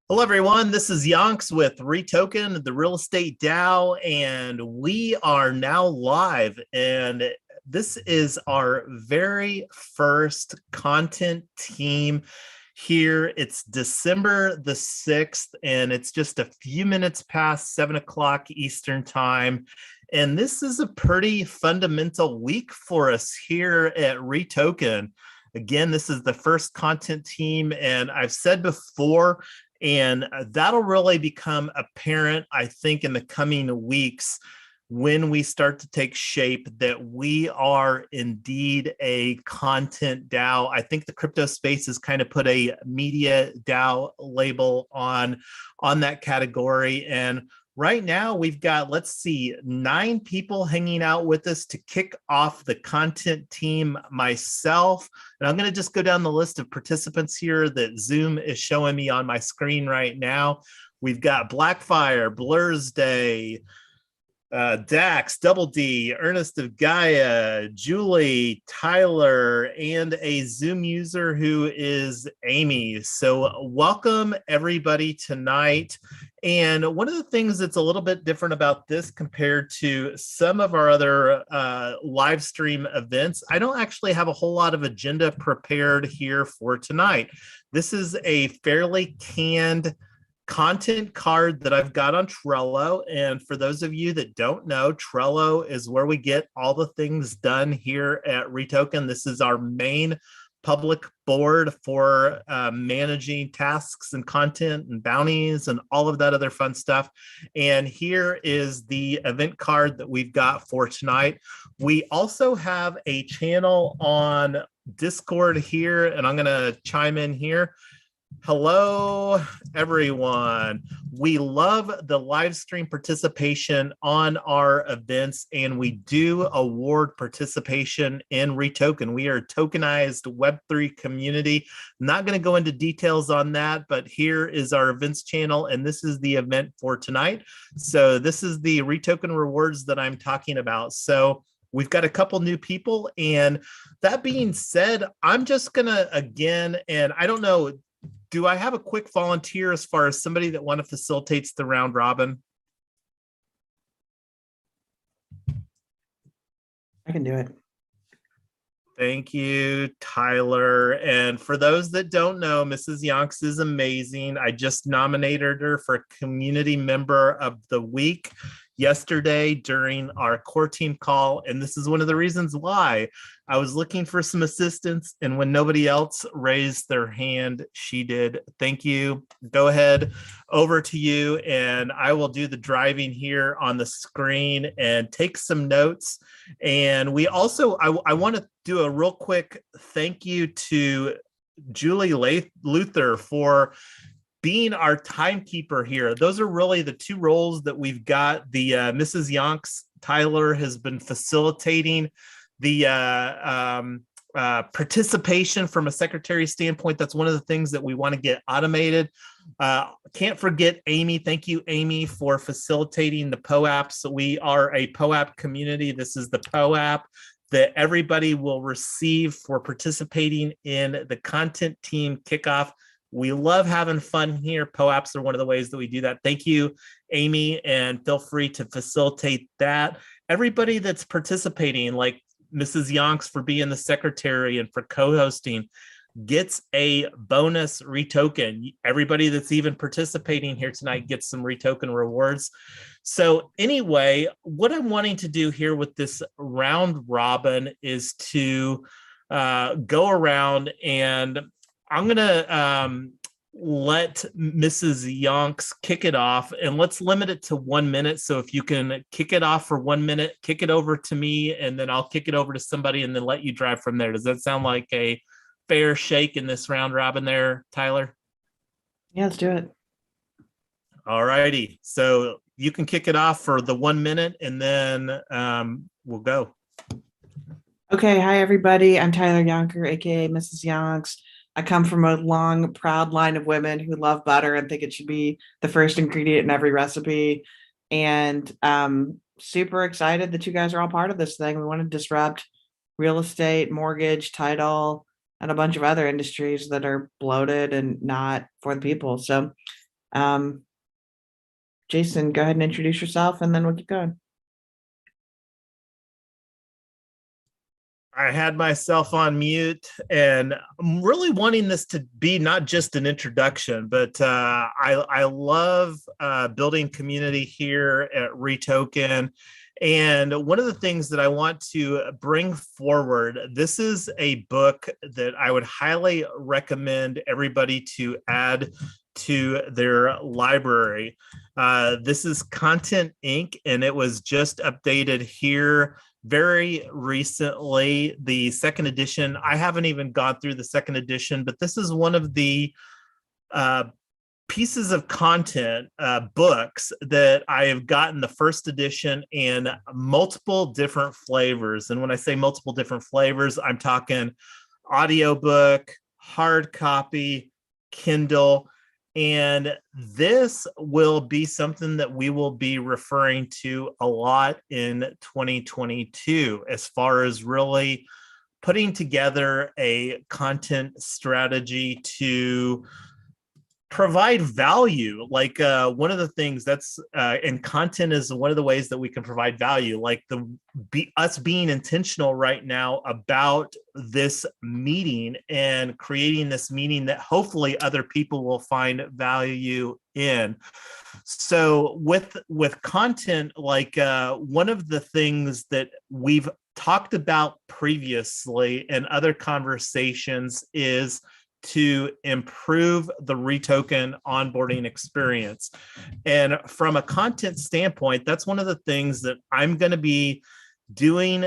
Hello, everyone. This is Yonks with REtoken, the Real Estate DAO, and we are now live. And this is our very first content team here. It's December the 6th, and it's just a few minutes past 7 o'clock Eastern Time. And this is a pretty fundamental week for us here at REtoken. Again, this is the first content team, and I've said before, and that'll really become apparent, I think, in the coming weeks when we start to take shape that we are indeed a content DAO. I think the crypto space has kind of put a media DAO label on that category. And right now we've got, let's see, 9 people hanging out with us to kick off the content team, myself. And I'm going to just go down the list of participants here that Zoom is showing me on my screen right now. We've got Blackfire, Blur's Day, Dax, Double D, Ernest of Gaia, Julie, Tyler, and a Zoom user who is Amy. So welcome everybody tonight. And one of the things that's a little bit different about this compared to some of our other live stream events, I don't actually have a whole lot of agenda prepared here for tonight. This is a fairly canned content card that I've got on Trello. And for those of you that don't know, Trello is where we get all the things done here at REtoken. This is our main public board for managing tasks and content and bounties and all of that other fun stuff. And here is the event card that we've got for tonight. We also have a channel on Discord here, and I'm going to chime in here. Hello, everyone. We love the live stream participation on our events, and we do award participation in REtoken. We are a tokenized Web3 community. I'm not going to go into details on that, but here is our events channel, and this is the event for tonight. So this is the REtoken rewards that I'm talking about. So we've got a couple new people, and that being said, I'm just going to, again, and I don't know, do I have a quick volunteer as far as somebody that want to facilitate the round robin? I can do it. Thank you, Tyler. And for those that don't know, Mrs. Yonks is amazing. I just nominated her for Community Member of the Week yesterday during our core team call. And this is one of the reasons why I was looking for some assistance. And when nobody else raised their hand, she did. Thank you. Go ahead, over to you. And I will do the driving here on the screen and take some notes. And we also, I want to do a real quick thank you to Julie Luther for being our timekeeper here. Those are really the two roles that we've got. The Mrs. Yonks, Tyler, has been facilitating the participation from a secretary standpoint. That's one of the things that we want to get automated. Can't forget Amy. Thank you, Amy, for facilitating the POAP. So we are a POAP community. This is the POAP that everybody will receive for participating in the content team kickoff. We love having fun here. POAPs are one of the ways that we do that. Thank you, Amy, and feel free to facilitate that. Everybody that's participating, like Mrs. Yonks for being the secretary and for co-hosting, gets a bonus REtoken. Everybody that's even participating here tonight gets some REtoken rewards. So anyway, what I'm wanting to do here with this round robin is to go around, and I'm going to let Mrs. Yonks kick it off, and let's limit it to 1 minute. So if you can kick it off for 1 minute, kick it over to me, and then I'll kick it over to somebody and then let you drive from there. Does that sound like a fair shake in this round robin there, Tyler? Yeah, let's do it. All righty. So you can kick it off for the 1 minute, and then we'll go. Okay. Hi, everybody. I'm Tyler Yonker, aka Mrs. Yonks. I come from a long, proud line of women who love butter and think it should be the first ingredient in every recipe. And super excited that you guys are all part of this thing. We want to disrupt real estate, mortgage, title, and a bunch of other industries that are bloated and not for the people. So Jason, go ahead and introduce yourself, and then we'll get going. I had myself on mute, and I'm really wanting this to be not just an introduction, but I love building community here at REtoken. And one of the things that I want to bring forward, this is a book that I would highly recommend everybody to add to their library. This is Content Inc., and it was just updated here very recently, the second edition. I haven't even gone through the second edition, but this is one of the pieces of content, books that I have gotten the first edition in multiple different flavors. And when I say multiple different flavors, I'm talking audiobook, hard copy, Kindle. And this will be something that we will be referring to a lot in 2022, as far as really putting together a content strategy to provide value. Like one of the things that's and content is one of the ways that we can provide value, like us being intentional right now about this meeting and creating this meeting that hopefully other people will find value in. So with content, like one of the things that we've talked about previously in other conversations is to improve the REtoken onboarding experience. And from a content standpoint, that's one of the things that I'm going to be doing,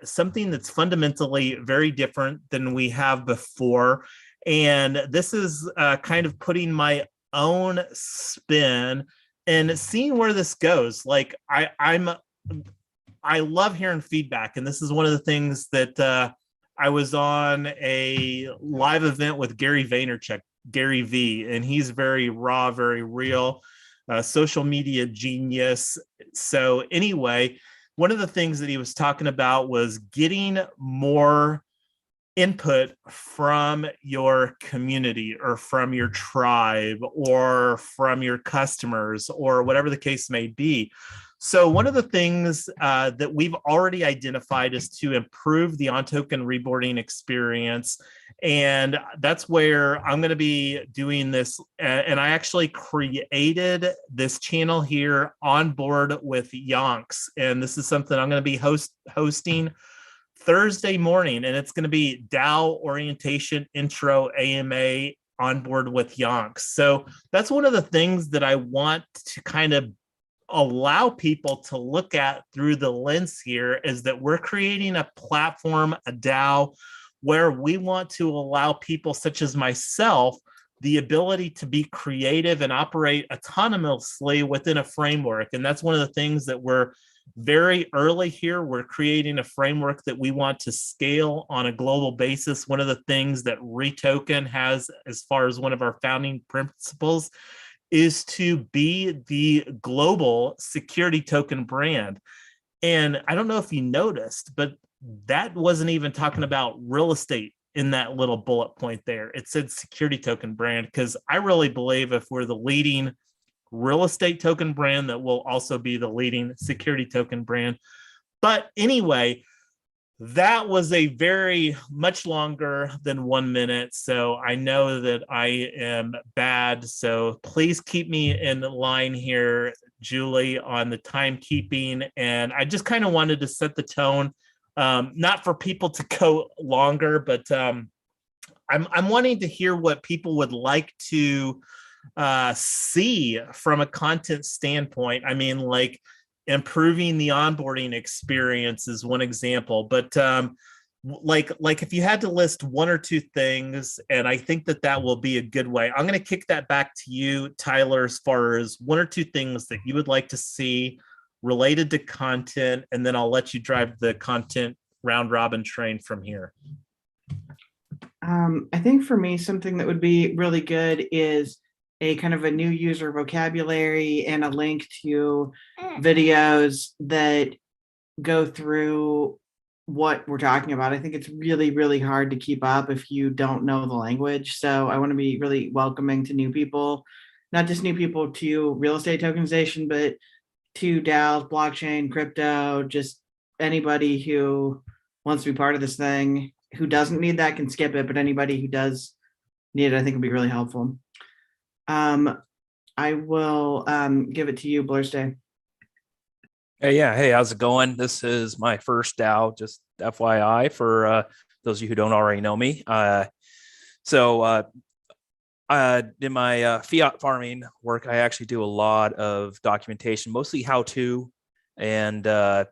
something that's fundamentally very different than we have before. And this is kind of putting my own spin and seeing where this goes. Like I love hearing feedback, and this is one of the things that I was on a live event with Gary Vaynerchuk, Gary V, and he's very raw, very real, social media genius. So anyway, one of the things that he was talking about was getting more input from your community or from your tribe or from your customers or whatever the case may be. So one of the things that we've already identified is to improve the on-token reboarding experience. And that's where I'm going to be doing this. And I actually created this channel here, On Board with Yonks. And this is something I'm going to be hosting Thursday morning. And it's going to be DAO Orientation Intro AMA On Board with Yonks. So that's one of the things that I want to kind of allow people to look at through the lens here, is that we're creating a platform, a DAO, where we want to allow people such as myself the ability to be creative and operate autonomously within a framework. And that's one of the things that we're very early here. We're creating a framework that we want to scale on a global basis. One of the things that REtoken has as far as one of our founding principles is to be the global security token brand. And I don't know if you noticed, but that wasn't even talking about real estate in that little bullet point there. It said security token brand, because I really believe if we're the leading real estate token brand, that will also be the leading security token brand. But anyway, that was a very much longer than 1 minute. So I know that I am bad. So please keep me in line here, Julie, on the timekeeping. And I just kind of wanted to set the tone, not for people to go longer, but I'm wanting to hear what people would like to see from a content standpoint. I mean, like, improving the onboarding experience is one example, but like if you had to list one or two things, and I think that will be a good way. I'm going to kick that back to you, Tyler, as far as one or two things that you would like to see related to content, and then I'll let you drive the content round robin train from here. I think for me, something that would be really good is a kind of a new user vocabulary and a link to videos that go through what we're talking about. I think it's really, really hard to keep up if you don't know the language. So I want to be really welcoming to new people not just new people to real estate tokenization, but to DAOs, blockchain, crypto, just anybody who wants to be part of this thing. Who doesn't need that can skip it, but anybody who does need it, I think would be really helpful. I will give it to you, Blurstay. Hey, yeah. Hey, how's it going? This is my first DAO, just FYI for those of you who don't already know me. In my fiat farming work, I actually do a lot of documentation, mostly how-to and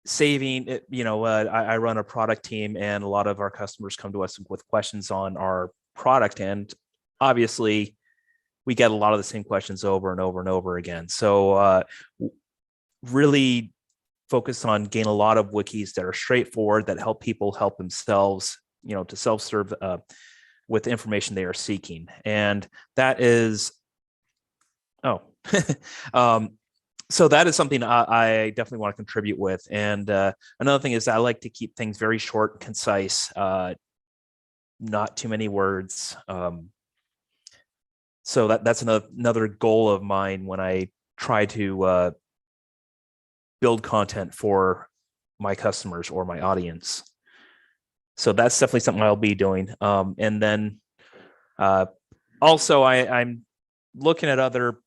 saving. I run a product team, and a lot of our customers come to us with questions on our product, and obviously, we get a lot of the same questions over and over and over again. So really focus on gain a lot of wikis that are straightforward, that help people help themselves, to self-serve with the information they are seeking. And that is, so that is something I definitely want to contribute with. And another thing is I like to keep things very short and concise, not too many words. So that's another goal of mine when I try to build content for my customers or my audience. So that's definitely something I'll be doing. And then also I'm looking at other,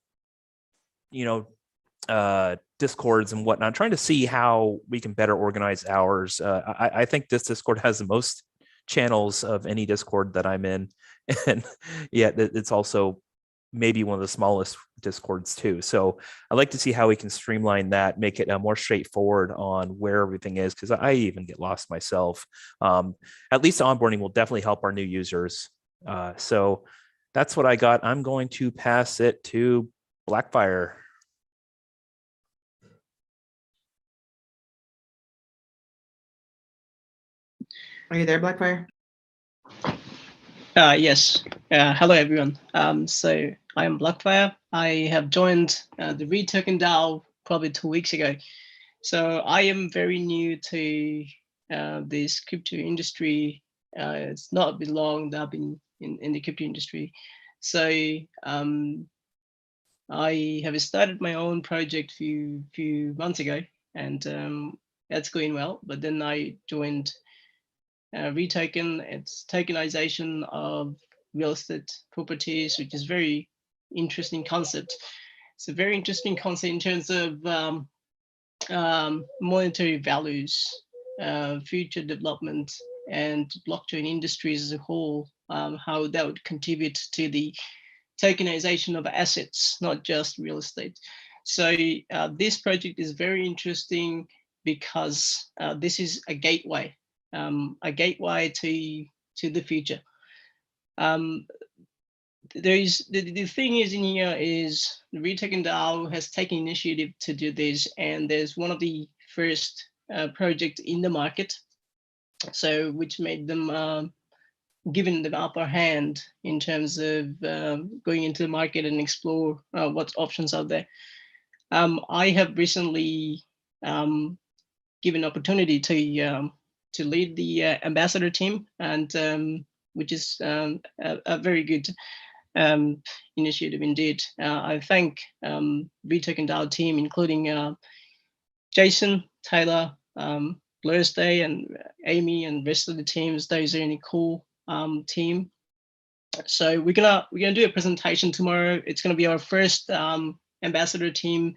Discords and whatnot, trying to see how we can better organize ours. I think this Discord has the most channels of any Discord that I'm in. And yet it's also maybe one of the smallest Discords too. So I'd like to see how we can streamline that, make it more straightforward on where everything is, because I even get lost myself. At least onboarding will definitely help our new users. So that's what I got. I'm going to pass it to Blackfire. Are you there, Blackfire? Yes. Hello, everyone. So I am Blackfire. I have joined the REtoken DAO probably 2 weeks ago. So I am very new to this crypto industry. It's not been long that I've been in the crypto industry. So I have started my own project few months ago, and that's going well. But then I joined REtoken. It's tokenization of real estate properties, which is very interesting concept. It's a very interesting concept in terms of monetary values, future development, and blockchain industries as a whole, how that would contribute to the tokenization of assets, not just real estate. So this project is very interesting because this is a gateway to the future. There is the thing is in here is the REtoken DAO has taken initiative to do this, and there's one of the first project in the market, so which made them given the upper hand in terms of going into the market and explore what options are there. I have recently given opportunity to lead the ambassador team, and which is a very good initiative indeed. I thank REtoken DAO team, including Jason, Taylor, Blurstay, and Amy, and rest of the teams. Those are really cool team. So we're gonna do a presentation tomorrow. It's gonna be our first ambassador team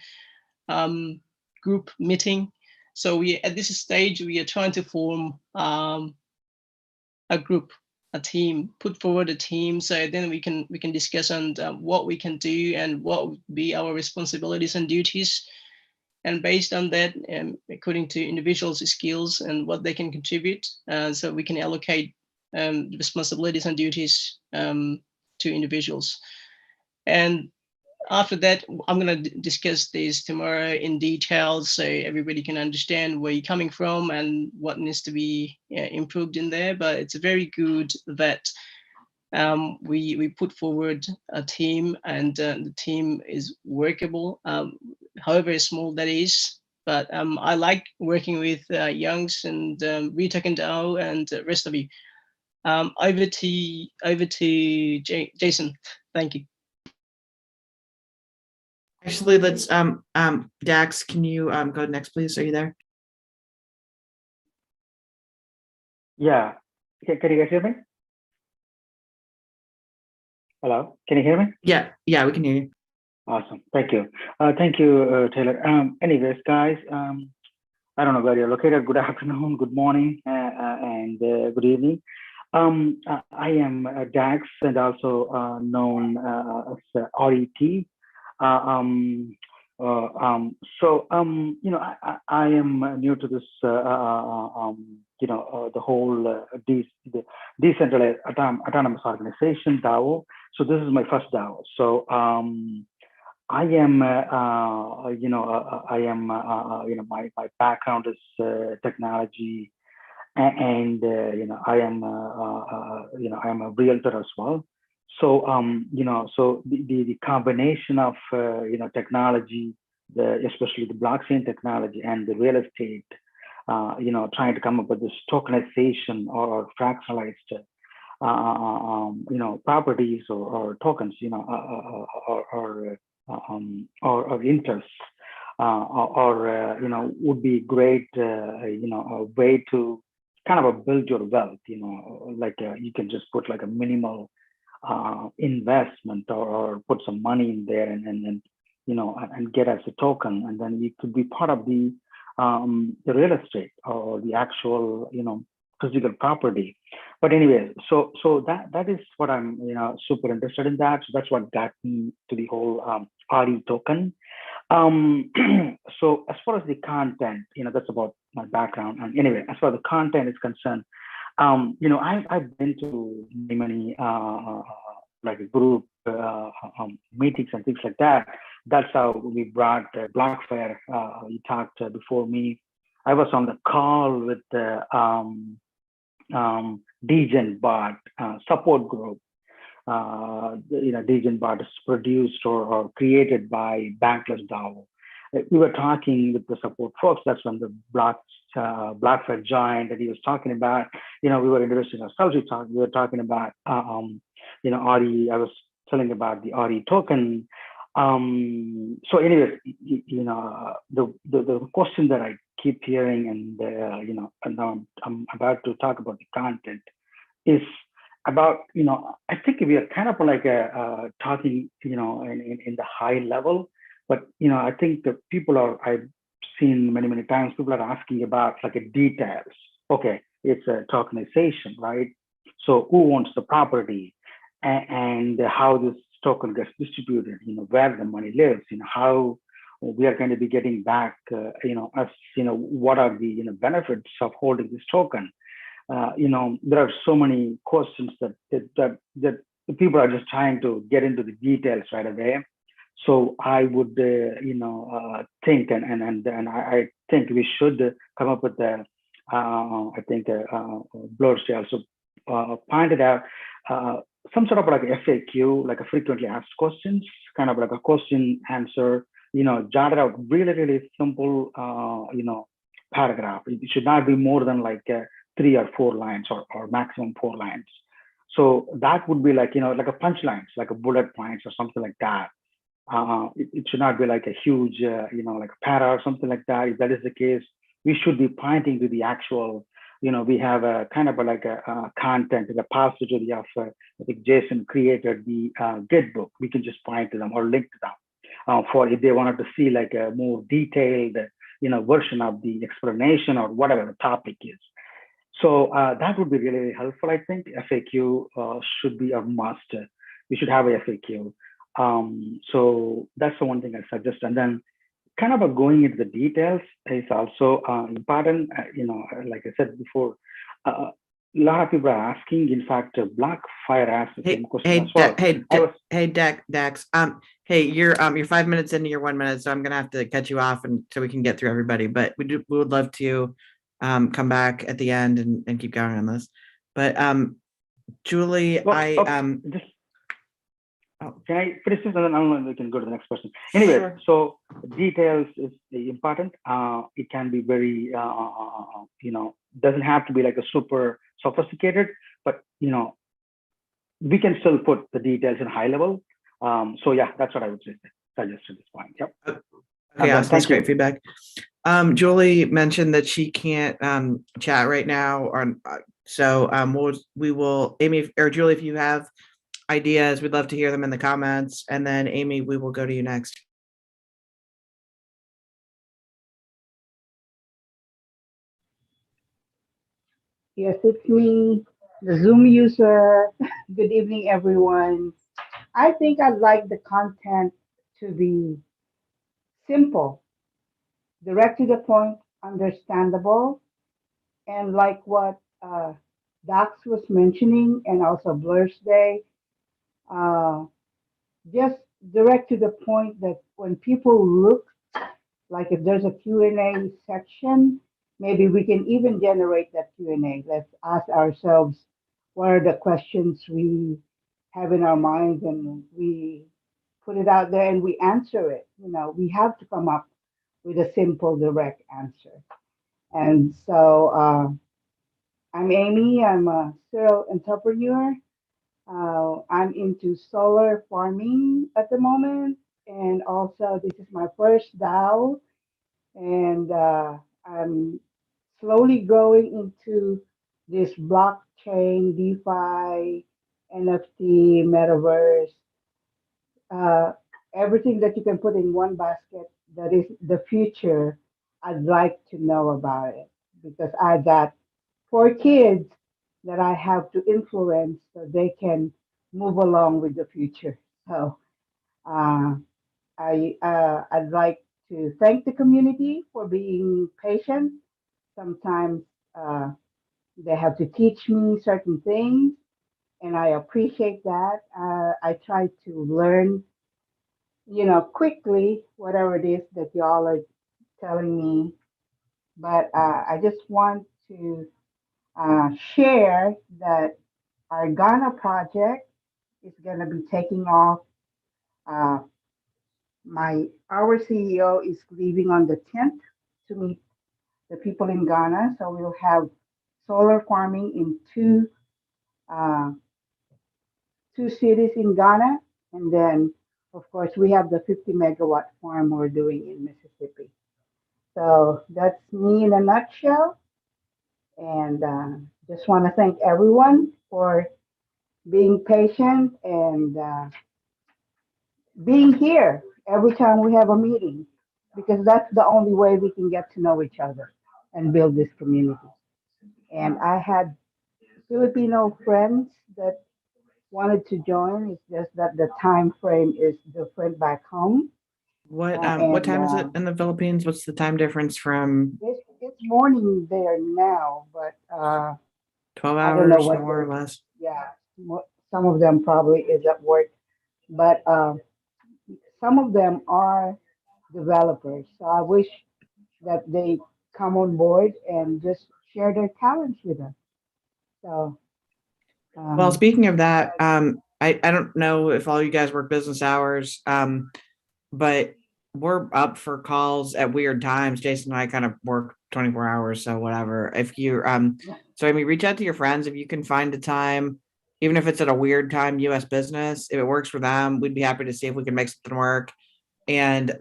group meeting. So we at this stage we are trying to form a group, a team, put forward a team, so then we can discuss on what we can do and what would be our responsibilities and duties, and based on that, according to individuals' skills and what they can contribute, so we can allocate responsibilities and duties to individuals. And after that, I'm going to discuss this tomorrow in detail, so everybody can understand where you're coming from and what needs to be improved in there. But it's very good that we put forward a team, and the team is workable, however small that is. But I like working with Youngs and REtoken DAO and the rest of you. Over to Jason. Thank you. Actually, let's Dax, can you go next, please? Are you there? Yeah. Can you guys hear me? Hello, can you hear me? Yeah, we can hear you. Awesome. Thank you. Thank you, Taylor. Anyways, guys, I don't know where you're located. Good afternoon, good morning, and good evening. I am Dax, and also known as RET. You know, I am new to this, you know, the whole the decentralized autonomous organization DAO. So this is my first DAO. So I am, you know, I am, you know, my background is technology, and you know, I am, you know, I am a realtor as well. So you know, so the combination of you know, technology, especially the blockchain technology and the real estate, you know, trying to come up with this tokenization or fractionalized you know, properties or tokens, you know, or interests, or you know, would be great, you know, a way to kind of build your wealth, you know, like you can just put like a minimal investment, or put some money in there, and you know, and get as a token, and then you could be part of the real estate or the actual, you know, physical property. But anyway, so that is what I'm, you know, super interested in that. So that's what got me to the whole REtoken. So as far as the content, you know, that's about my background. And anyway, as far as the content is concerned, you know, I've been to many like a group meetings and things like that. That's how we brought Blackfire. You talked before me. I was on the call with the DGenBot support group. You know, DGenBot is produced or created by Bankless DAO. We were talking with the support folks. That's when the Blackfire joined, and he was talking about, you know, we were introducing ourselves. We were talking about, you know, I was telling about the REtoken. So anyways, you know, the question that I keep hearing, and you know, and now I'm about to talk about the content, is about, you know, I think we are kind of like talking, you know, in the high level, but you know, I think the people I've seen many times, people are asking about like a details. Okay, it's a tokenization, right? So who owns the property, and how this token gets distributed, you know, where the money lives, you know, how we are going to be getting back, you know, as, you know, what are the, you know, benefits of holding this token. You know, there are so many questions that people are just trying to get into the details right away. So I would, you know, think, and I think we should come up with the, I think Blurcy also pointed out some sort of like FAQ, like a frequently asked questions, kind of like a question answer, you know, jotted out really simple, you know, paragraph. It should not be more than like 3 or 4 lines, or maximum 4 lines. So that would be like, you know, like a punchlines, like a bullet points or something like that. It should not be like a huge, you know, like a para or something like that. If that is the case, we should be pointing to the actual, you know, we have a kind of like a content, a repository of, I think Jason created the Git book. We can just point to them or link to them for if they wanted to see like a more detailed, you know, version of the explanation or whatever the topic is. So that would be really helpful. I think FAQ should be a must. We should have a FAQ. So that's the one thing I suggest. And then kind of going into the details is also important. You know, like I said before, a lot of people are asking. In fact, Blackfire asked the same question as well. Hey, Dax. Hey, you're 5 minutes into your 1 minute, so I'm gonna have to cut you off, and so we can get through everybody. But we would love to come back at the end and keep going on this. But Julie, just. Oh, can I finish this, and then we can go to the next person? Anyway, sure. So details is important. It can be very, you know, doesn't have to be like a super sophisticated, but you know, we can still put the details in high level. So yeah, that's what I would say. suggest at this point. Yep. Okay, awesome. That's great you. feedback. Julie mentioned that she can't chat right now, we will, Amy or Julie, if you have ideas, we'd love to hear them in the comments. And then Amy, we will go to you next. Yes, it's me, the Zoom user. Good evening, everyone. I think I'd like the content to be simple, direct to the point, understandable, and like what Dax was mentioning, and also Blur's Day, uh, just direct to the point that when people look, like if there's a Q&A section, maybe we can even generate that Q&A. Let's ask ourselves, what are the questions we have in our minds, and we put it out there and we answer it. You know, we have to come up with a simple, direct answer. And so I'm Amy. I'm a serial entrepreneur. I'm into solar farming at the moment. And also, this is my first DAO. And I'm slowly growing into this blockchain, DeFi, NFT, metaverse, uh, everything that you can put in one basket that is the future. I'd like to know about it because I got 4 kids that I have to influence so they can move along with the future. So uh, I'd like to thank the community for being patient. Sometimes they have to teach me certain things, and I appreciate that. I try to learn, quickly whatever it is that y'all are telling me. But I just want to share that our Ghana project is going to be taking off. Uh, our CEO is leaving on the 10th to meet the people in Ghana. So we'll have solar farming in uh, two cities in Ghana, and then of course we have the 50 megawatt farm we're doing in Mississippi. So that's me in a nutshell, and just want to thank everyone for being patient and being here every time we have a meeting, because that's the only way we can get to know each other and build this community. And I had Filipino friends that wanted to join. It's just that the time frame is different back home. What And time is it in the Philippines? What's the time difference from it's morning there now, but 12 I don't know hours, what more or less? yeah, some of them probably is at work, but some of them are developers. So I wish that they come on board and just share their talents with us. So, Well, speaking of that, I don't know if all you guys work business hours, but we're up for calls at weird times. Jason and I kind of work 24 hours, so whatever. If you so I mean, reach out to your friends if you can find a time, even if it's at a weird time, US business. If it works for them, we'd be happy to see if we can make something work. And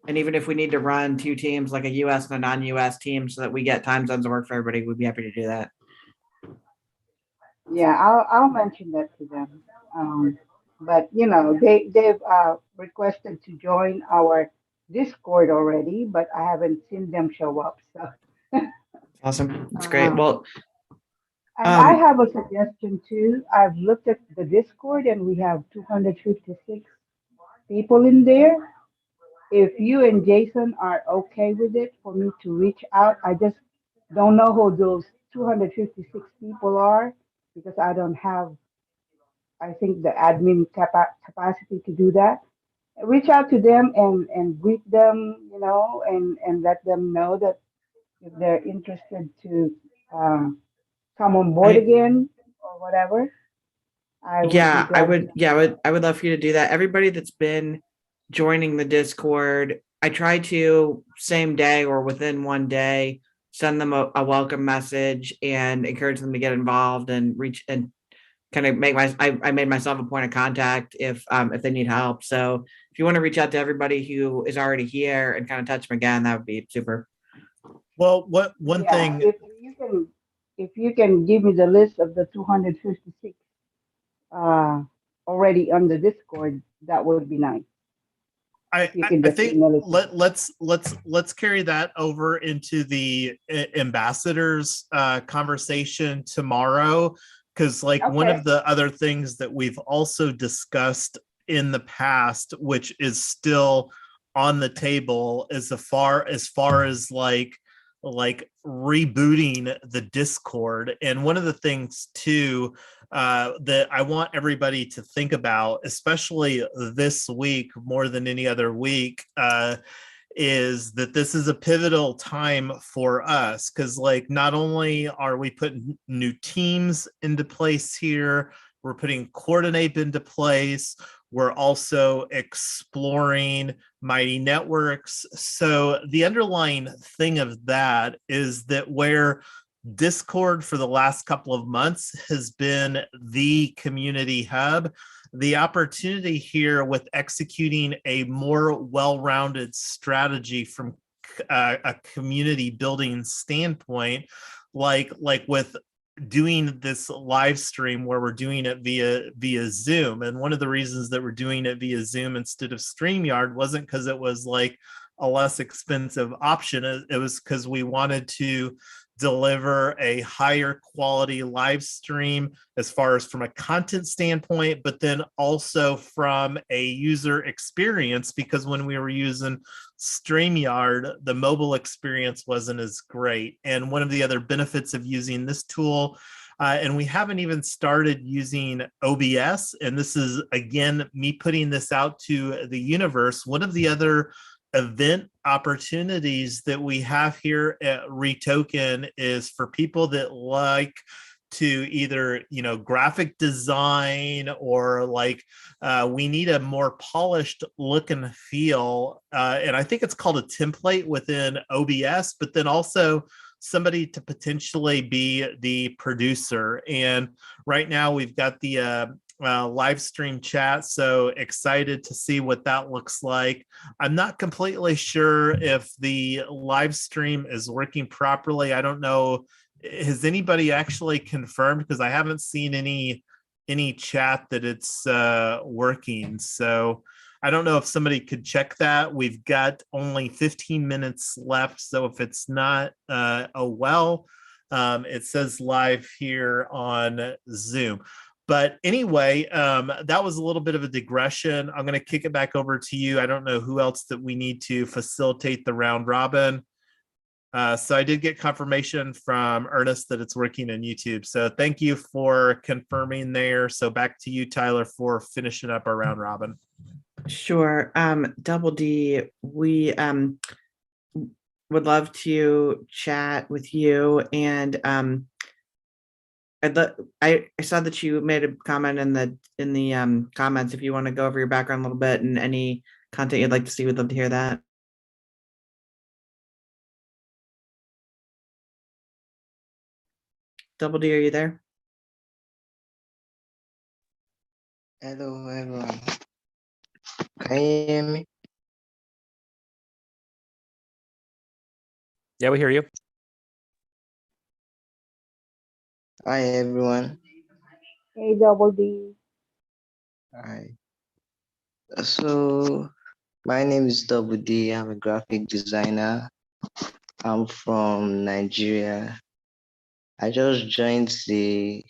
even if we need to run 2 teams, like a US and a non-US team, so that we get time zones to work for everybody, we'd be happy to do that. yeah, I'll mention that to them. But they've requested to join our Discord already, but I haven't seen them show up. So Awesome. That's great. Well, and I have a suggestion too. I've looked at the Discord and we have 256 people in there. If you and Jason are okay with it for me to reach out, I just don't know who those 256 people are because I don't have, I think, the admin capacity to do that. Reach out to them and greet them, and let them know that if they're interested to come on board again or whatever. I would love for you to do that. Everybody that's been joining the Discord, I try to same day or within one day send them a welcome message and encourage them to get involved and reach and kind of I made myself a point of contact if they need help. So if you want to reach out to everybody who is already here and kind of touch them again, that would be super. Well, one Yeah, thing, if you can give me the list of the 256 already on the Discord, that would be nice. You can I just think email it to me. let's carry that over into the ambassadors conversation tomorrow, because like one Okay. of the other things that we've also discussed in the past, which is still on the table, is as far as like rebooting the Discord. And one of the things too that I want everybody to think about, especially this week more than any other week, is that this is a pivotal time for us, because like not only are we putting new teams into place here, we're putting Coordinate into place, we're also exploring Mighty Networks. So the underlying thing of that is that where Discord for the last couple of months has been the community hub, the opportunity here with executing a more well-rounded strategy from a community building standpoint, like with doing this live stream where we're doing it via Zoom. And one of the reasons that we're doing it via Zoom instead of StreamYard wasn't because it was like a less expensive option. It was because we wanted to deliver a higher quality live stream as far as from a content standpoint, but then also from a user experience, because when we were using StreamYard, the mobile experience wasn't as great. And one of the other benefits of using this tool, and we haven't even started using OBS, and this is again me putting this out to the universe, one of the other event opportunities that we have here at REtoken is for people that like to either, you know, graphic design or like we need a more polished look and feel, and I think it's called a template within OBS, but then also somebody to potentially be the producer. And right now we've got the live stream chat, so excited to see what that looks like. I'm not completely sure if the live stream is working properly. I don't know, has anybody actually confirmed, because I haven't seen any chat that it's working. So I don't know if somebody could check that. We've got only 15 minutes left, so if it's not it says live here on Zoom. But anyway, that was a little bit of a digression. I'm going to kick it back over to you. I don't know who else that we need to facilitate the round robin. So I did get confirmation from Ernest that it's working on YouTube. So thank you for confirming there. So back to you, Tyler, for finishing up our round robin. Sure. Double D, we would love to chat with you, and I saw that you made a comment in the comments. If you want to go over your background a little bit and any content you'd like to see, we'd love to hear that. Double D, are you there? Hello, everyone. Can you hear me? Yeah, we hear you. Hi, everyone. Hey, Double D. Hi. So, my name is Double D. I'm a graphic designer. I'm from Nigeria. I just joined the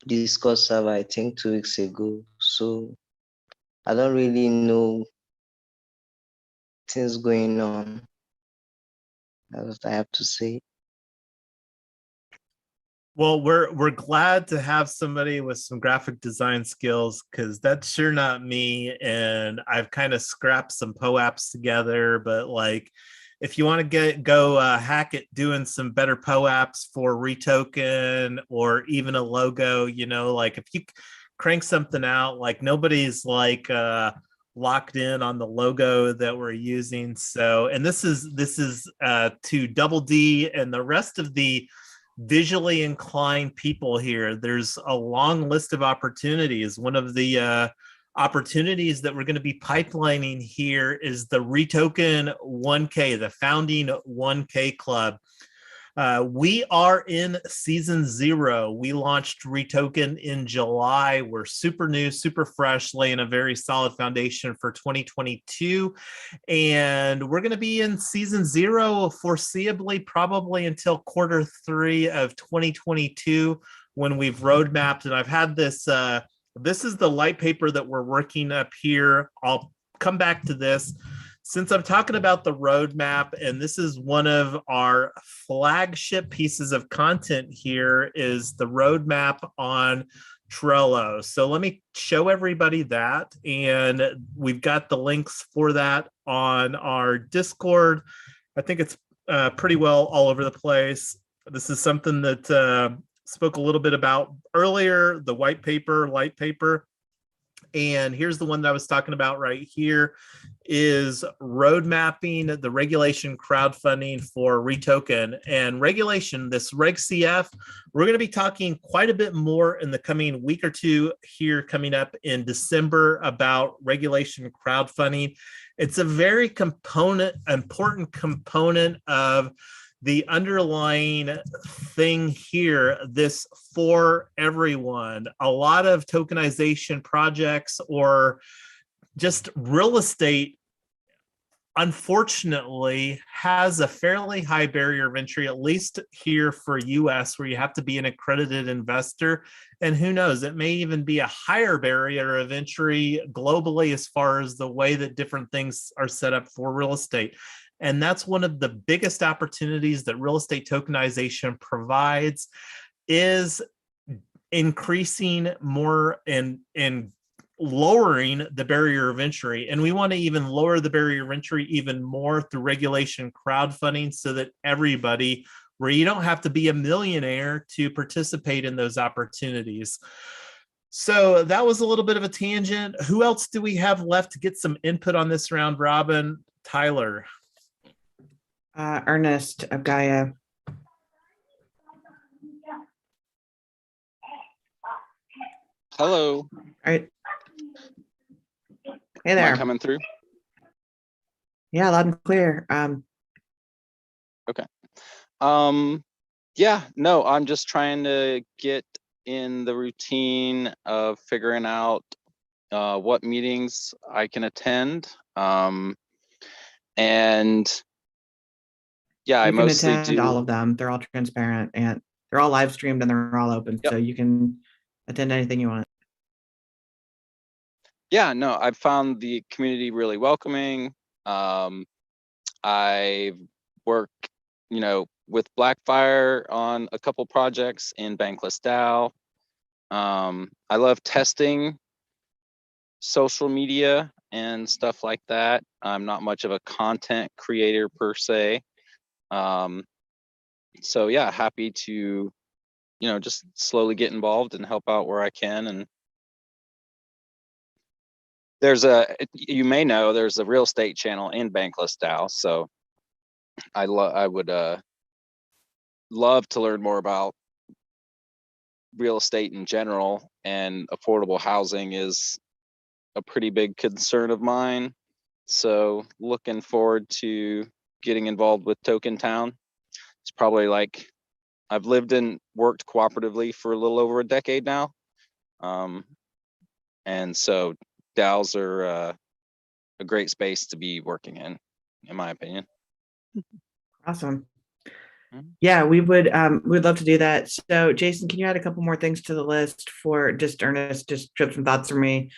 Discord server, I think 2 weeks ago. So, I don't really know things going on. That's what I have to say. Well, we're glad to have somebody with some graphic design skills, because that's sure not me. And I've kind of scrapped some POAPs together, but like, if you want to go hack it doing some better POAPs for REtoken or even a logo, you know, like if you crank something out, like nobody's like locked in on the logo that we're using. So, and this is to Double D and the rest of the visually inclined people here, there's a long list of opportunities. One of the opportunities that we're going to be pipelining here is the REtoken 1K, the founding 1K club. We are in season 0. We launched REtoken in July. We're super new, super fresh, laying a very solid foundation for 2022. And we're going to be in season 0 foreseeably, probably until Q3 of 2022 when we've roadmapped. And I've had this, this is the light paper that we're working up here. I'll come back to this. Since I'm talking about the roadmap, and this is one of our flagship pieces of content here, is the roadmap on Trello. So let me show everybody that. And we've got the links for that on our Discord. I think it's pretty well all over the place. This is something that spoke a little bit about earlier, the white paper, light paper. And here's the one that I was talking about right here, is road mapping the regulation crowdfunding for REtoken. And regulation, this Reg CF, we're going to be talking quite a bit more in the coming week or two here coming up in December about regulation crowdfunding. It's a very important component of the underlying thing here, this for everyone. A lot of tokenization projects or just real estate, unfortunately, has a fairly high barrier of entry, at least here for US, where you have to be an accredited investor. And who knows, it may even be a higher barrier of entry globally as far as the way that different things are set up for real estate. And that's one of the biggest opportunities that real estate tokenization provides, is increasing more and lowering the barrier of entry. And we want to even lower the barrier of entry even more through regulation crowdfunding, so that everybody, where you don't have to be a millionaire to participate in those opportunities. So that was a little bit of a tangent. Who else do we have left to get some input on this round Robin? Tyler. Ernest of Gaia. Hello. All right. Hey Am I there. coming through? Yeah, loud and clear. Okay. Yeah, no, I'm just trying to get in the routine of figuring out what meetings I can attend. And yeah, I You can mostly attend do all of them. They're all transparent and they're all live streamed and they're all open. Yep. So you can attend anything you want. Yeah, no, I've found the community really welcoming. I work, with Blackfire on a couple projects in Bankless DAO. I love testing social media and stuff like that. I'm not much of a content creator per se. So yeah, happy to, just slowly get involved and help out where I can. And you may know, there's a real estate channel in Bankless DAO. So I would love to learn more about real estate in general, and affordable housing is a pretty big concern of mine. So looking forward to getting involved with Token Town. It's probably like, I've lived and worked cooperatively for a little over a decade now. And so DAOs are a great space to be working in my opinion. Awesome. Yeah, we'd love to do that. So Jason, can you add a couple more things to the list for just Ernest, just trip some thoughts for me?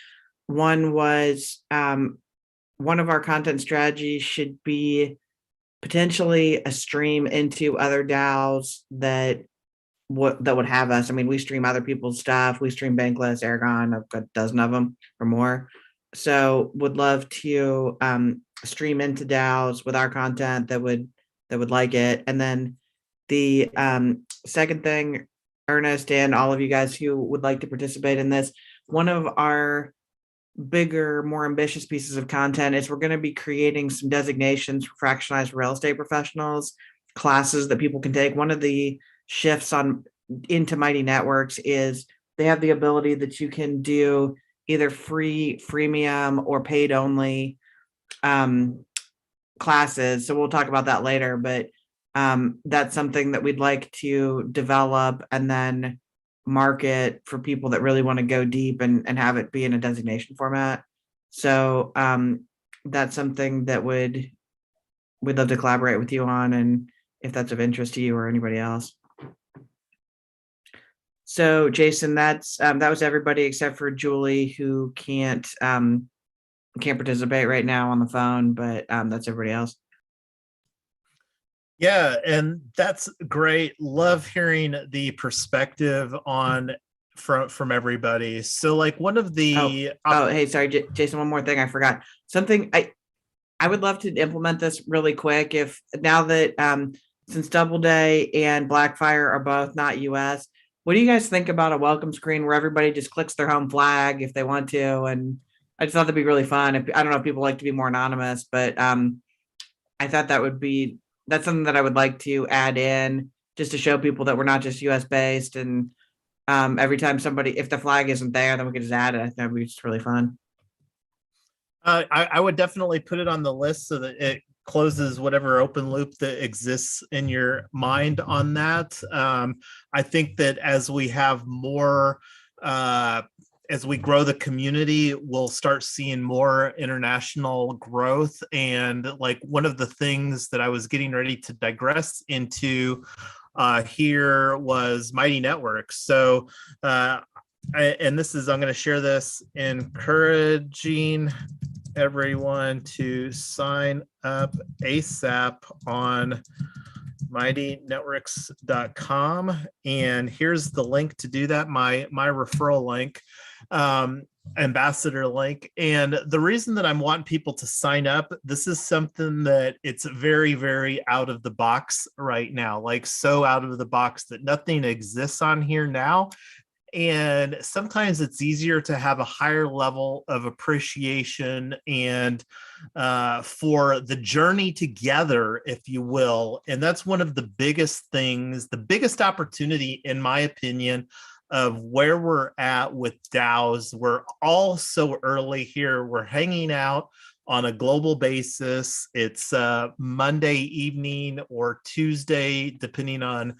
One was one of our content strategies should be potentially a stream into other DAOs that would have us. I mean, we stream other people's stuff. We stream Bankless, Aragon, I've got a dozen of them or more. So would love to stream into DAOs with our content that would like it. And then the second thing, Ernest and all of you guys who would like to participate in this, one of our bigger, more ambitious pieces of content is we're going to be creating some designations for fractionalized real estate professionals, classes that people can take. One of the shifts into Mighty Networks is they have the ability that you can do either freemium or paid only classes. So we'll talk about that later, but that's something that we'd like to develop and then market for people that really want to go deep and have it be in a designation format. So that's something that we'd love to collaborate with you on, and if that's of interest to you or anybody else. So Jason, that was everybody except for Julie, who can't participate right now on the phone, but that's everybody else. Yeah, and that's great. Love hearing the perspective on from everybody. So like one of the hey, sorry, Jason, one more thing I forgot. Something I would love to implement this really quick if now that since Doubleday and Blackfire are both not US, what do you guys think about a welcome screen where everybody just clicks their home flag if they want to? And I just thought that'd be really fun. I don't know if people like to be more anonymous, but I thought that's something that I would like to add in just to show people that we're not just US based. And every time if the flag isn't there, then we can just add it. I think that'd be just really fun. I would definitely put it on the list so that it closes whatever open loop that exists in your mind on that. I think that as we have more, as we grow the community, we'll start seeing more international growth. And like one of the things that I was getting ready to digress into here was Mighty Networks. So, and this is, I'm going to share this, encouraging everyone to sign up ASAP on mightynetworks.com. And here's the link to do that, my referral link, ambassador link. And the reason that I'm wanting people to sign up, this is something that it's very, very out of the box right now, like so out of the box that nothing exists on here now. And sometimes it's easier to have a higher level of appreciation and for the journey together, if you will. And that's one of the biggest things, the biggest opportunity, in my opinion, of where we're at with DAOs. We're all so early here. We're hanging out on a global basis. It's Monday evening or Tuesday, depending on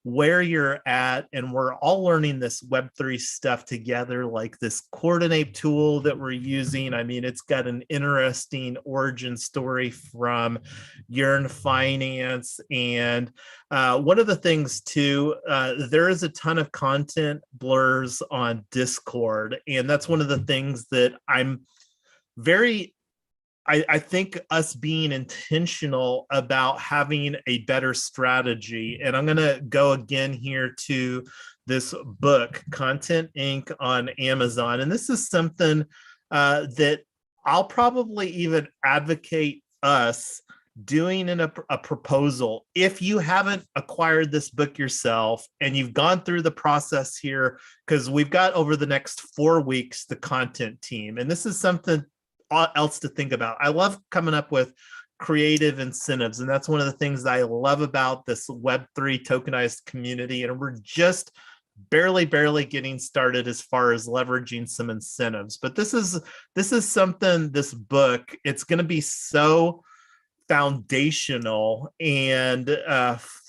where you're at, and we're all learning this Web3 stuff together, like this Coordinate tool that we're using. I mean, it's got an interesting origin story from Yearn Finance. And one of the things too, there is a ton of content blurs on Discord. And that's one of the things that I think us being intentional about having a better strategy. And I'm going to go again here to this book, Content Inc. on Amazon. And this is something that I'll probably even advocate us doing in a proposal. If you haven't acquired this book yourself and you've gone through the process here, because we've got over the next 4 weeks, the content team. And this is something else to think about. I love coming up with creative incentives, and that's one of the things that I love about this Web3 tokenized community. And we're just barely getting started as far as leveraging some incentives. But this is something, this book, it's going to be so foundational and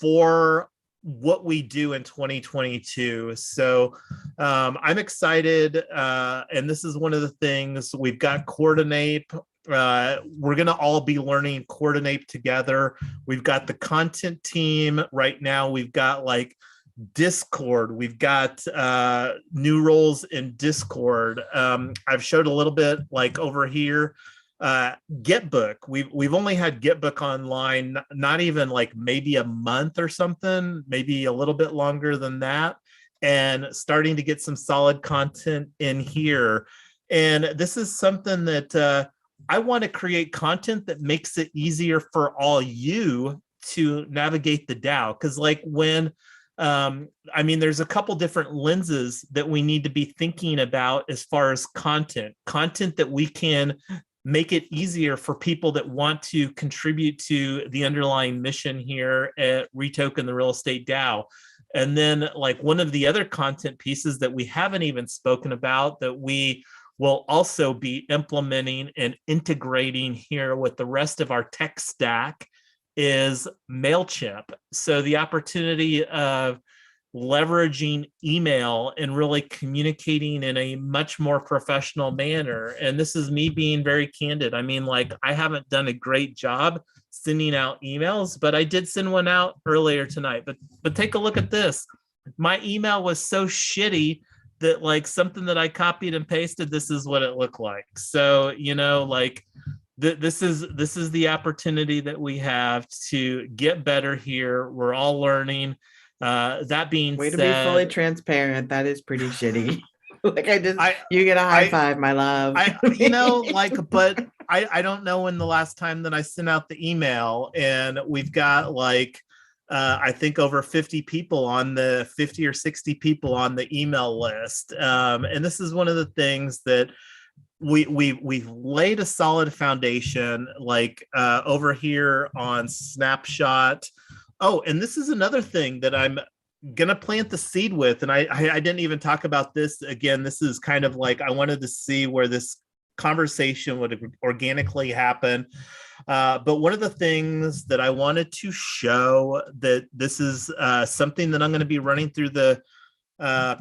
for what we do in 2022. So I'm excited. And this is one of the things we've got. Coordinate. We're going to all be learning Coordinate together. We've got the content team right now. We've got like Discord. We've got new roles in Discord. I've showed a little bit like over here. Getbook. We've only had Getbook online, not even like maybe a month or something, maybe a little bit longer than that, and starting to get some solid content in here. And this is something that I want to create content that makes it easier for all you to navigate the DAO. Because like when I mean, there's a couple different lenses that we need to be thinking about as far as content that we can make it easier for people that want to contribute to the underlying mission here at REtoken, the Real Estate DAO. And then like one of the other content pieces that we haven't even spoken about that we will also be implementing and integrating here with the rest of our tech stack is MailChimp. So the opportunity of leveraging email and really communicating in a much more professional manner. And this is me being very candid. I mean, like, I haven't done a great job sending out emails, but I did send one out earlier tonight. But take a look at this. My email was so shitty that like something that I copied and pasted, this is what it looked like. So, you know, like this is the opportunity that we have to get better here. We're all learning. That being Way said, to be fully transparent. That is pretty shitty. Like you get a high five, my love. You know, like, but I don't know when the last time that I sent out the email, and we've got like, I think over 50 people on the 50 or 60 people on the email list. And this is one of the things that we've laid a solid foundation, like over here on Snapshot. Oh, and this is another thing that I'm gonna plant the seed with, and I didn't even talk about this. Again, this is kind of like I wanted to see where this conversation would organically happen. But one of the things that I wanted to show that this is something that I'm going to be running through the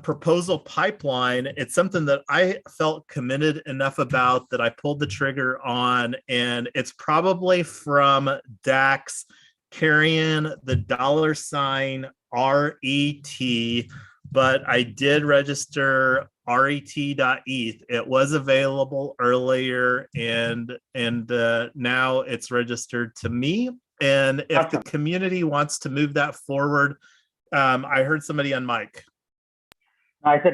proposal pipeline. It's something that I felt committed enough about that I pulled the trigger on, and it's probably from DAX carrying the $RET, but I did register RET.eth. It was available earlier, and now it's registered to me. And if the community wants to move that forward, I heard somebody on mic. I said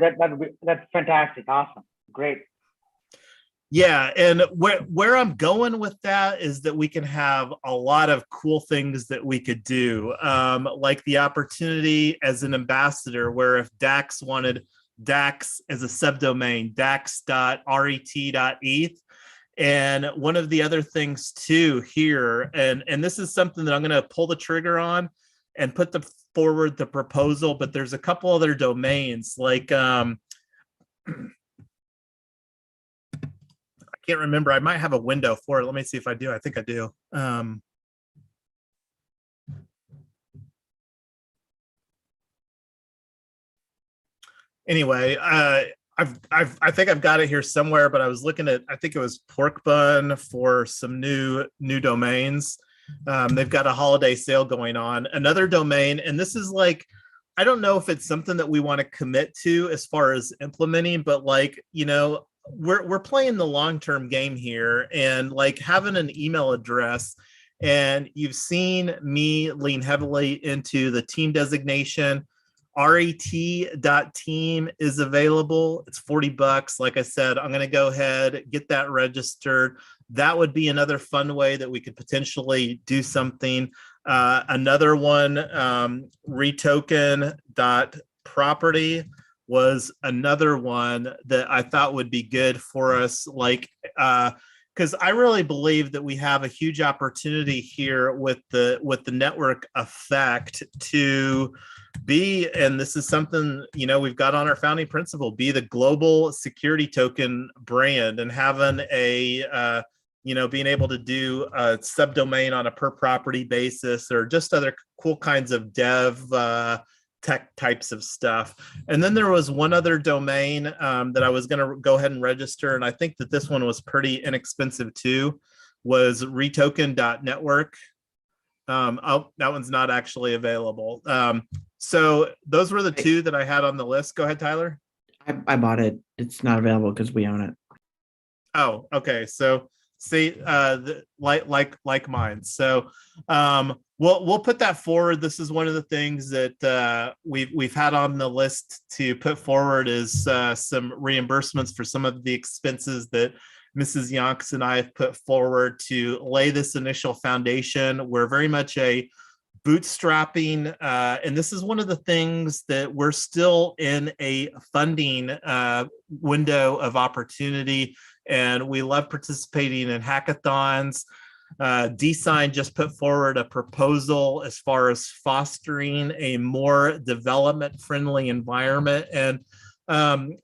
that's fantastic, awesome, great. Yeah, and where I'm going with that is that we can have a lot of cool things that we could do, like the opportunity as an ambassador, where if DAX wanted DAX as a subdomain, dax.ret.eth. And one of the other things too here, and this is something that I'm going to pull the trigger on and put forward the proposal, but there's a couple other domains like I can't remember. I might have a window for it. Let me see if I do. I think I do. Anyway, I think I've got it here somewhere, but I was looking at, I think it was Pork Bun for some new domains. They've got a holiday sale going on. Another domain, and this is like, I don't know if it's something that we want to commit to as far as implementing, but like, you know, we're playing the long-term game here, and like having an email address, and you've seen me lean heavily into the team designation. RET.team is available. It's $40. Like I said, I'm going to go ahead, get that registered. That would be another fun way that we could potentially do something. Another one, REtoken.property was another one that I thought would be good for us. Like, because I really believe that we have a huge opportunity here with the network effect to be, and this is something, you know, we've got on our founding principle, be the global security token brand, and having a, you know, being able to do a subdomain on a per property basis, or just other cool kinds of dev tech types of stuff. And then there was one other domain that I was going to go ahead and register, and I think that this one was pretty inexpensive too, was retoken.network. Oh, that one's not actually available. So those were the two that I had on the list. Go ahead, Tyler. I bought it. It's not available because we own it. Oh, okay. So see, like mine. So we'll put that forward. This is one of the things that we've had on the list to put forward, is some reimbursements for some of the expenses that Mrs. Yonks and I have put forward to lay this initial foundation. We're very much a bootstrapping, and this is one of the things that we're still in a funding window of opportunity, and we love participating in hackathons. DSign just put forward a proposal as far as fostering a more development-friendly environment. And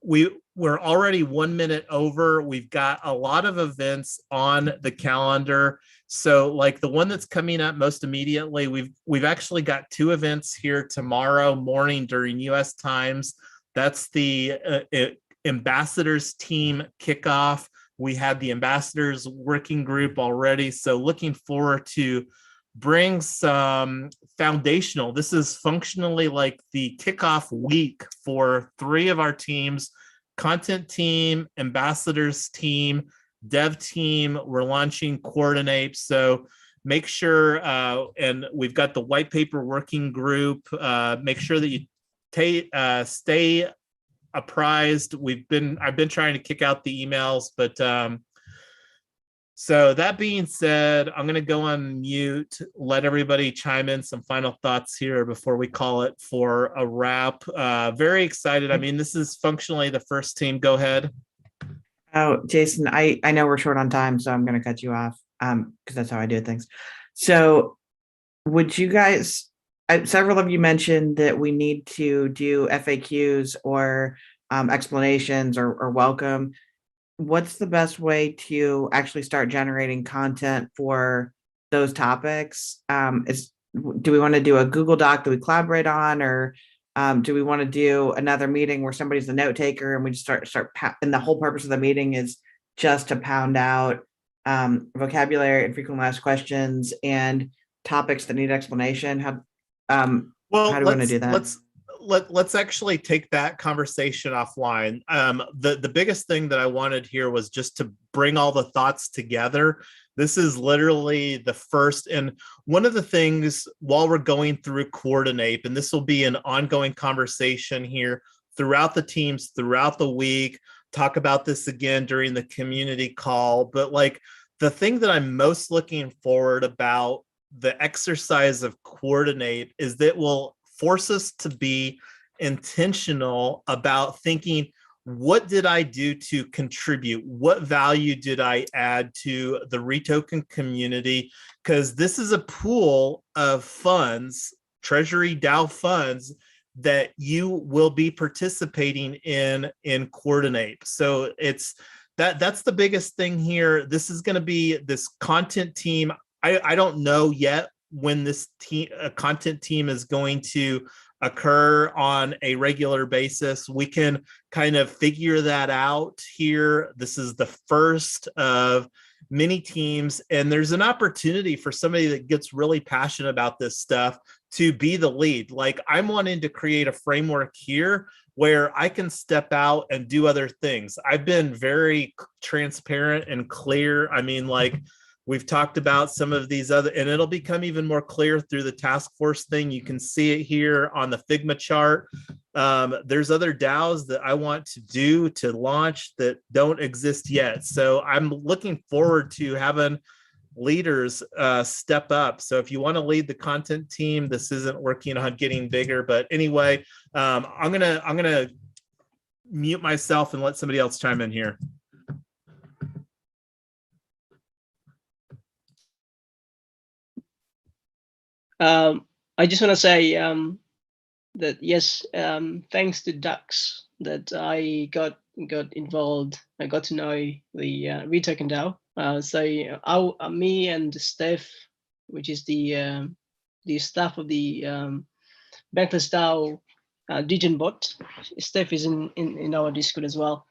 we're already 1 minute over. We've got a lot of events on the calendar. So like the one that's coming up most immediately, we've actually got 2 events here tomorrow morning during US times. That's the ambassadors team kickoff. We had the ambassadors working group already. So looking forward to bring some foundational. This is functionally like the kickoff week for 3 of our teams: content team, ambassadors team, dev team. We're launching Coordinate. So make sure, and we've got the white paper working group. Make sure that you stay apprised. I've been trying to kick out the emails, but so that being said, I'm going to go on mute, let everybody chime in some final thoughts here before we call it for a wrap. Very excited. I mean, this is functionally the first team. Go ahead. Oh, Jason, I know we're short on time, so I'm going to cut you off because that's how I do things. So would you guys, several of you mentioned that we need to do FAQs or explanations or welcome. What's the best way to actually start generating content for those topics? Do we want to do a Google Doc that we collaborate on, or do we want to do another meeting where somebody's the note taker and we just start and the whole purpose of the meeting is just to pound out vocabulary and frequently asked questions and topics that need explanation? How do we want to do that? Let's actually take that conversation offline. The biggest thing that I wanted here was just to bring all the thoughts together. This is literally the first, and one of the things while we're going through Coordinate, and this will be an ongoing conversation here throughout the teams, throughout the week, talk about this again during the community call. But like the thing that I'm most looking forward about the exercise of Coordinate is that will force us to be intentional about thinking, what did I do to contribute? What value did I add to the REtoken community? Because this is a pool of funds, Treasury DAO funds, that you will be participating in Coordinate. So that's the biggest thing here. This is going to be this content team. I don't know yet when this content team is going to occur on a regular basis. We can kind of figure that out here. This is the first of many teams, and there's an opportunity for somebody that gets really passionate about this stuff to be the lead. Like I'm wanting to create a framework here where I can step out and do other things. I've been very transparent and clear. I mean, like, we've talked about some of these other, and it'll become even more clear through the task force thing. You can see it here on the Figma chart. There's other DAOs that I want to do to launch that don't exist yet. So I'm looking forward to having leaders step up. So if you want to lead the content team, this isn't working on getting bigger. But anyway, I'm gonna mute myself and let somebody else chime in here. I just want to say that yes, thanks to Dux that I got involved. I got to know the REtoken DAO. So me and Steph, which is the staff of the Bankless DAO Degen bot. Steph is in our Discord as well.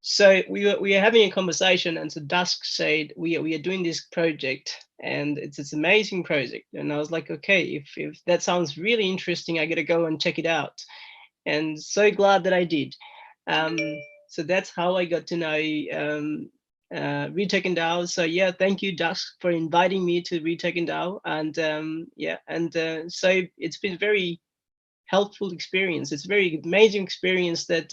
So we are having a conversation, and so Dusk said we are doing this project, and it's an amazing project. And I was like, okay, if that sounds really interesting, I got to go and check it out. And so glad that I did. So that's how I got to know REtoken DAO. So yeah, thank you, Dusk, for inviting me to REtoken DAO. And so it's been a very helpful experience. It's a very amazing experience that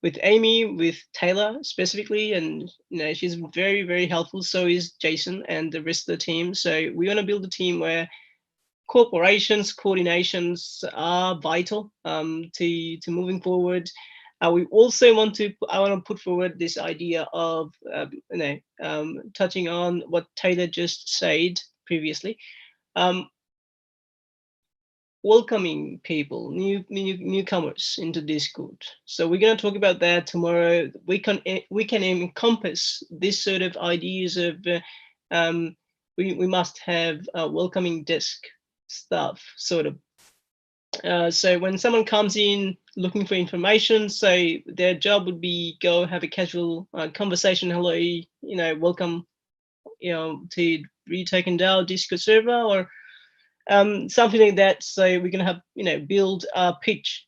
with Amy, with Taylor specifically, and she's very, very helpful. So is Jason and the rest of the team. So we want to build a team where cooperations, coordinations are vital to moving forward. We also want to, I want to put forward this idea of, touching on what Taylor just said previously, welcoming people, newcomers into Discord. So we're going to talk about that tomorrow. We can encompass this sort of ideas of, we must have a welcoming desk stuff, sort of. So when someone comes in looking for information, so their job would be go have a casual conversation. Hello, welcome, to REtoken DAO Discord server, or something like that. So we're gonna have, build a pitch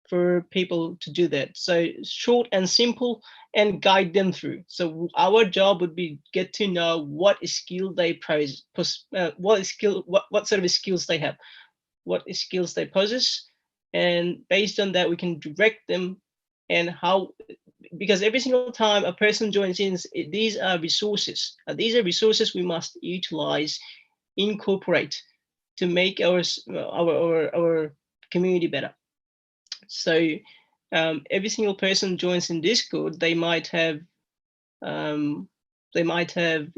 for people to do that. So short and simple, and guide them through. So our job would be get to know what skill they what sort of skills they have, what skills they possess, and based on that we can direct them. And how, because every single time a person joins in, these are resources. These are resources we must utilize, incorporate to make our community better. So every single person joins in Discord, they might have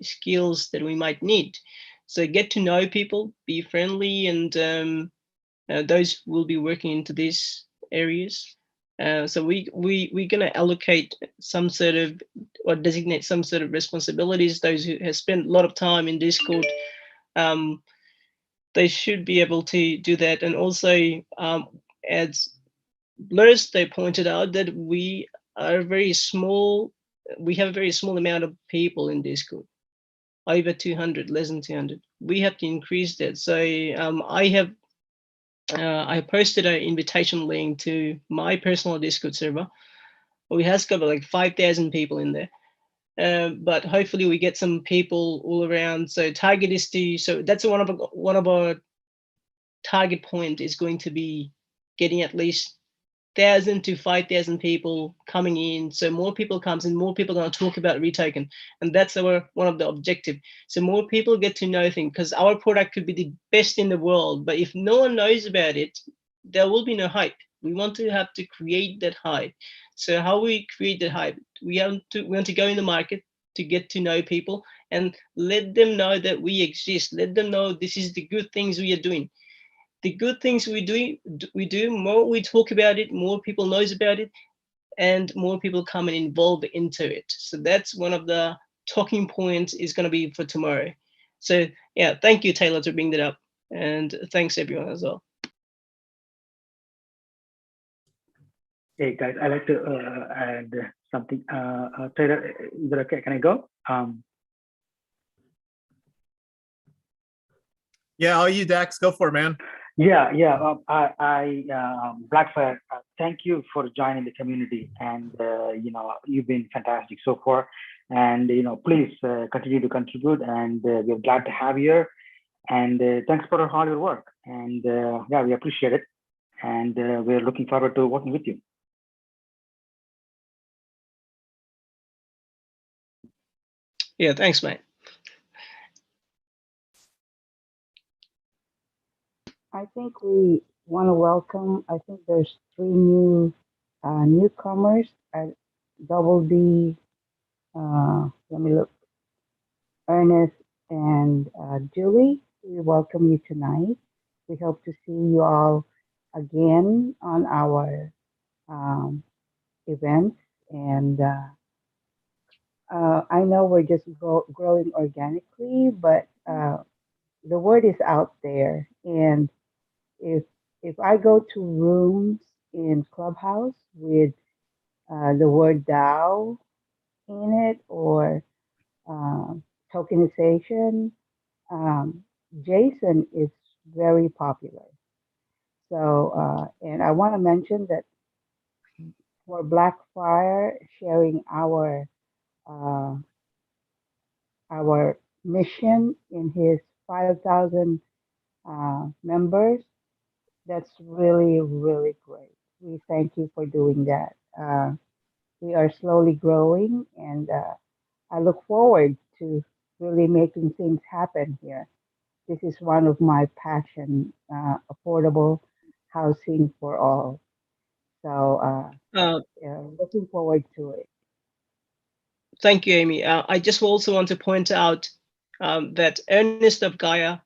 skills that we might need. So get to know people, be friendly, and those will be working into these areas. So we're going to allocate some sort of, or designate some sort of responsibilities. Those who have spent a lot of time in Discord, they should be able to do that. And also, as Blurs, they pointed out that we are very small. We have a very small amount of people in Discord, over 200, less than 200. We have to increase that. So I posted an invitation link to my personal Discord server. We has got like 5,000 people in there. But hopefully we get some people all around. So target is to, so that's one of our target point is going to be getting at least 1,000 to 5,000 people coming in. So more people comes in, more people are going to talk about REtoken, and that's one of the objective. So more people get to know things, because our product could be the best in the world, but if no one knows about it, there will be no hype. We want to create that hype. So how we create that hype? We want to go in the market to get to know people and let them know that we exist. Let them know this is the good things we are doing. The good things we do, more we talk about it, more people knows about it, and more people come and involve into it. So that's one of the talking points is going to be for tomorrow. So yeah, thank you, Taylor, to bring that up, and thanks everyone as well. Hey guys, I'd like to add something. Taylor, is that okay? Can I go? Yeah, all you Dax, go for it, man. Yeah. Blackfire, thank you for joining the community, and you've been fantastic so far. And please continue to contribute, and we're glad to have you here. And thanks for all your work. And yeah, we appreciate it, and we're looking forward to working with you. Yeah, thanks, mate. I think we want to welcome, I think there's 3 new newcomers at Double D. Let me look. Ernest and Julie, we welcome you tonight. We hope to see you all again on our events. And I know we're just growing organically, but the word is out there. And if I go to rooms in Clubhouse with the word DAO in it, or tokenization, Jason is very popular. So, and I want to mention that for Blackfire sharing our mission in his 5,000 members, that's really, really great. We thank you for doing that. We are slowly growing, and I look forward to really making things happen here. This is one of my passion, affordable housing for all. So yeah, looking forward to it. Thank you, Amy. I just also want to point out that Ernest of Gaia,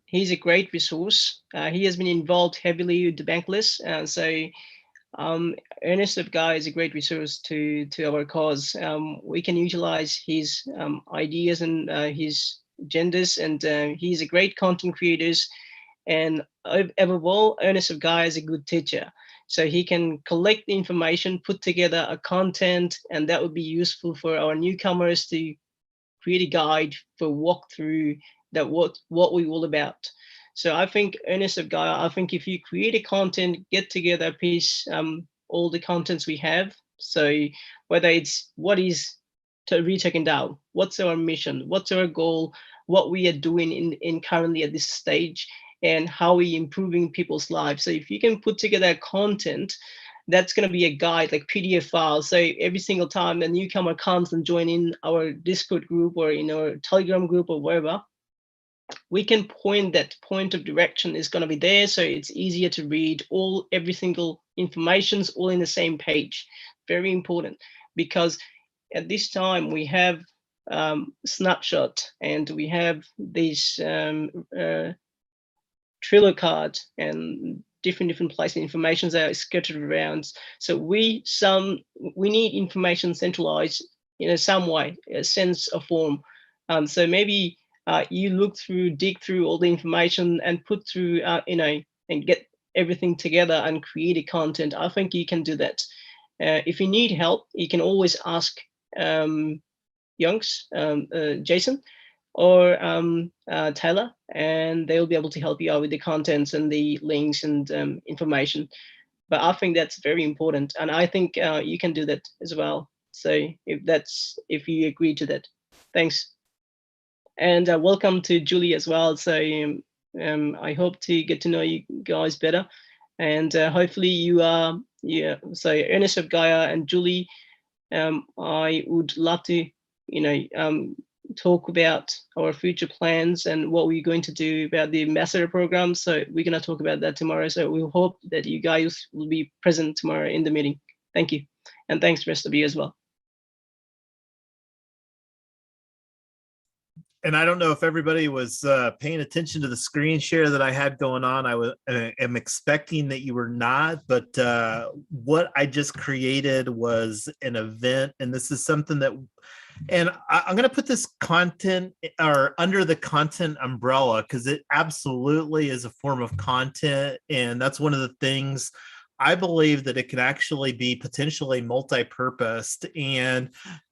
he's a great resource. He has been involved heavily with the Bankless. So Ernest of Gaia is a great resource to our cause. We can utilize his ideas and his agendas, and he's a great content creator. And above all, Ernest of Gaia is a good teacher. So he can collect the information, put together a content, and that would be useful for our newcomers to create a guide for walkthrough that what we're all about. So I think Ernest of Gaia, I think if you create a content, get together a piece, all the contents we have. So whether it's what is REtoken DAO, what's our mission, what's our goal, what we are doing in currently at this stage, and how we improving people's lives. So if you can put together content, that's going to be a guide, like PDF files. So every single time a newcomer comes and join in our Discord group or in our Telegram group or wherever, we can point that point of direction is going to be there. So it's easier to read every single information's all in the same page. Very important, because at this time we have snapshot and we have these Trello cards and different places information that are scattered around. So we need information centralized in some way, a sense of form. So maybe you dig through all the information and put through, and get everything together and create a content. I think you can do that. If you need help, you can always ask Youngs, Jason, or Taylor, and they'll be able to help you out with the contents and the links and information. But I think that's very important, and I think you can do that as well. So if you agree to that, thanks. And welcome to Julie as well. So I hope to get to know you guys better, and hopefully you are, so Ernest of Gaia and Julie, I would love to, talk about our future plans and what we're going to do about the ambassador program. So we're going to talk about that tomorrow. So we hope that you guys will be present tomorrow in the meeting. Thank you. And thanks to the rest of you as well. And I don't know if everybody was paying attention to the screen share that I had going on. I am expecting that you were not, but what I just created was an event, and this is something that, and I'm going to put this content or under the content umbrella because it absolutely is a form of content, and that's one of the things I believe that it can actually be potentially multi-purposed, and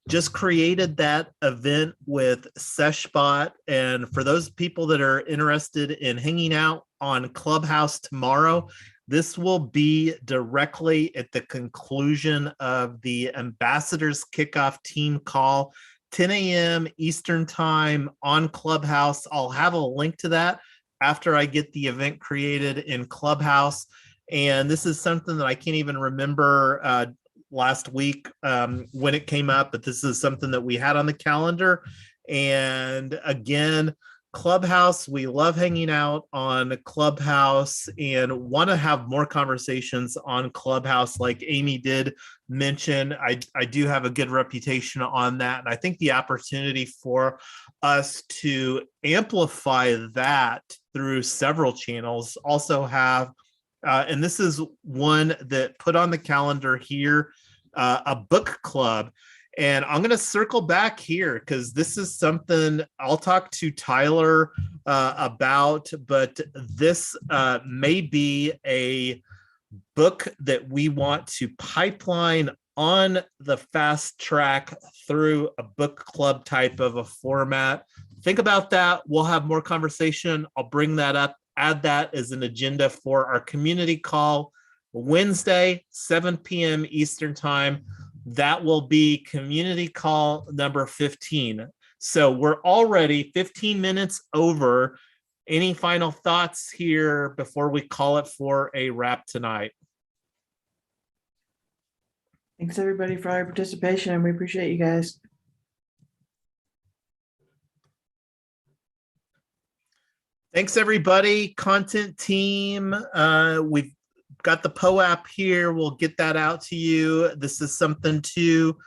just created that event with Seshbot. And for those people that are interested in hanging out on Clubhouse tomorrow, this will be directly at the conclusion of the Ambassadors Kickoff team call, 10 a.m. Eastern time on Clubhouse. I'll have a link to that after I get the event created in Clubhouse. And this is something that I can't even remember last week when it came up, but this is something that we had on the calendar. And again, Clubhouse, we love hanging out on Clubhouse and want to have more conversations on Clubhouse. Like Amy did mention, I do have a good reputation on that. And I think the opportunity for us to amplify that through several channels also have, and this is one that put on the calendar here, a book club. And I'm going to circle back here because this is something I'll talk to Tyler about, but this may be a book that we want to pipeline on the fast track through a book club type of a format. Think about that. We'll have more conversation. I'll bring that up, add that as an agenda for our community call Wednesday, 7 p.m. Eastern time. That will be community call number 15. So we're already 15 minutes over. Any final thoughts here before we call it for a wrap tonight? Thanks everybody for your participation. We appreciate you guys. Thanks everybody, content team. We've got the POAP here. We'll get that out to you. This is something too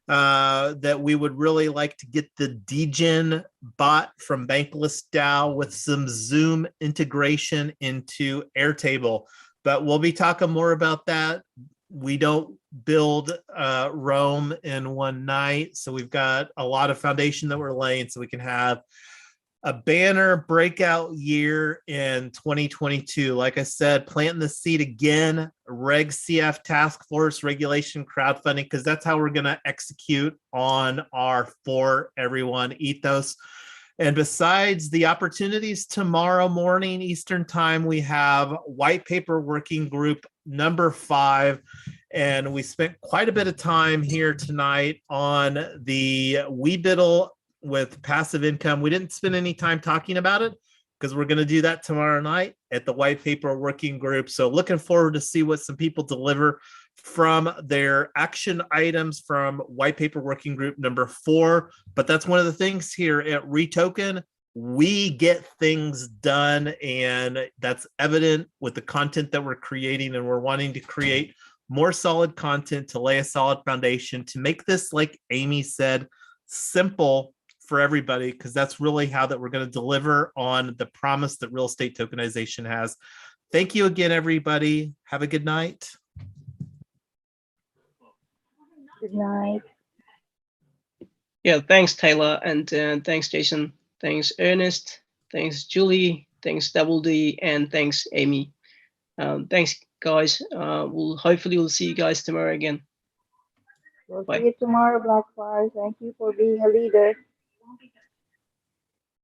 that we would really like to get the DGen bot from Bankless DAO with some Zoom integration into Airtable. But we'll be talking more about that. We don't build Rome in one night. So we've got a lot of foundation that we're laying so we can have a banner breakout year in 2022. Like I said, planting the seed again, Reg CF task force regulation crowdfunding, because that's how we're going to execute on our for everyone ethos. And besides the opportunities tomorrow morning Eastern time, we have white paper working group number 5. And we spent quite a bit of time here tonight on the Webiddle with passive income. We didn't spend any time talking about it because we're going to do that tomorrow night at the white paper working group. So looking forward to see what some people deliver from their action items from white paper working group number 4. But that's one of the things here at REtoken. We get things done, and that's evident with the content that we're creating, and we're wanting to create more solid content to lay a solid foundation to make this, like Amy said, simple for everybody, because that's really how that we're going to deliver on the promise that real estate tokenization has. Thank you again, everybody. Have a good night. Good night. Yeah, thanks, Taylor, and thanks, Jason. Thanks, Ernest. Thanks, Julie. Thanks, Double D, and thanks, Amy. Thanks, guys. Hopefully we'll see you guys tomorrow again. We'll Bye. see you tomorrow, Blackfire. Thank you for being a leader.